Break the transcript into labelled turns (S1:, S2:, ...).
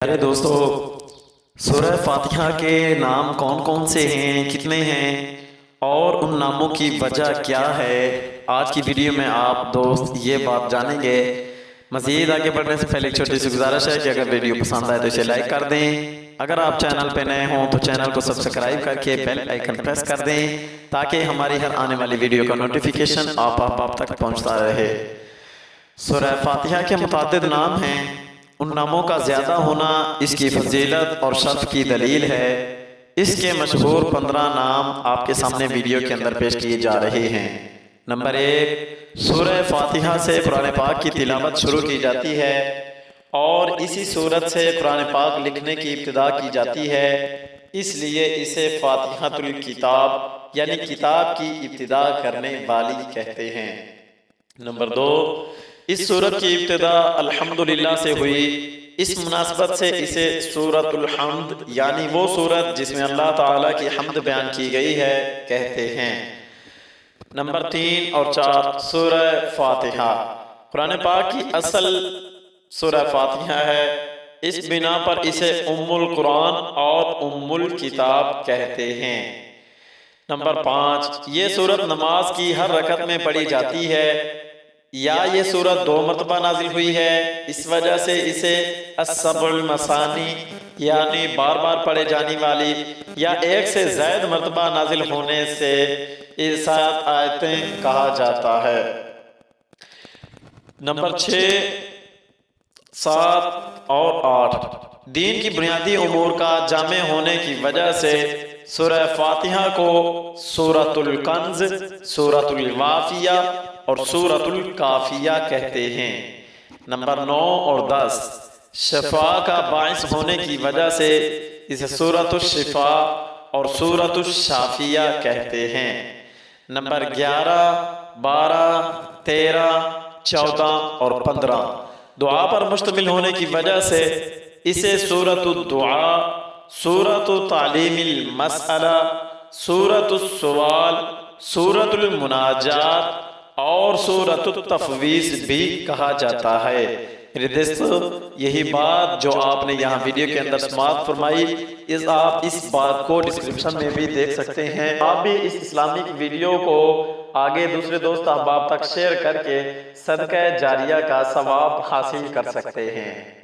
S1: अरे दोस्तों, सूरह फातिहा के नाम कौन कौन से हैं, कितने हैं और उन नामों की वजह क्या है, आज की वीडियो में आप दोस्त ये बात जानेंगे। मज़ीद आगे बढ़ने से पहले एक छोटी सी गुजारिश है कि अगर वीडियो पसंद आए तो इसे लाइक कर दें। अगर आप चैनल पे नए हों तो चैनल को सब्सक्राइब करके बेल आइकन प्रेस कर दें ताकि हमारी हर आने वाली वीडियो का नोटिफिकेशन आप तक पहुँचता रहे। सूरह फातिहा के मुताद्दिद नाम हैं। उन नामों का ज़्यादा होना इसकी फजीलत और शर्फ की दलील है। इसके मशहूर 15 नाम आपके सामने वीडियो के अंदर पेश किए जा रहे हैं। नंबर 1, सूरह फातिहा से कुरान पाक की तिलावत शुरू की जाती है और इसी सूरत से कुरान पाक लिखने की इब्तिदा की जाती है, इसलिए इसे फातिहातुल किताब यानी किताब की इब्तिदा करने वाली कहते हैं। नंबर 2, इस सूरत की इब्तिदा अल्हम्दुलिल्लाह से हुई। इस मुनासबत से इसे सूरतुल हम्द यानी वो सूरत जिसमें अल्लाह ताला की हम्द बयान की गई है कहते हैं। नंबर 3 और 4, सूरह फातिहा कुरान पाक की असल सूरह फातिहा है। इस बिना पर इसे उम्मुल कुरान और उम्मुल किताब कहते हैं। नंबर 5, ये सूरत नमाज की हर रकत में पढ़ी जाती है या ये सूरत 2 मरतबा नाजिल हुई है, इस वजह से इसे अस्सबुल मसानी यानी बार बार पढ़े जाने वाली या एक से ज्यादा मरतबा नाजिल होने से 7 आयतें कहा जाता है। नंबर 6, 7 और 8, दीन की बुनियादी उमूर का जामे होने की वजह से सूरह फातिहा को सूरतुल कंज, सूरतुल वाफिया और सूरतुल काफिया कहते हैं। नंबर 9 और 10, शिफा का बाइस होने की वजह से इसे सूरतुल शिफा और सूरतुल शाफिया कहते हैं। नंबर 11, 12, 13, 14 और 15, दुआ पर मुश्तमिल होने की वजह से इसे सूरतुल दुआ, सूरतुल तालीमिल मसअला, सूरतुल सवाल, सूरतुल मुनाजात और सूरतुल तफवीज़ भी कहा जाता है। मेरे दोस्तों, यही बात जो आपने यहाँ वीडियो के अंदर समाप्त फरमाई, आप इस बात को डिस्क्रिप्शन में भी देख सकते हैं। आप भी इस इस्लामिक वीडियो को आगे दूसरे दोस्त अहबाब तक शेयर करके सदका जारिया का सवाब हासिल कर सकते हैं।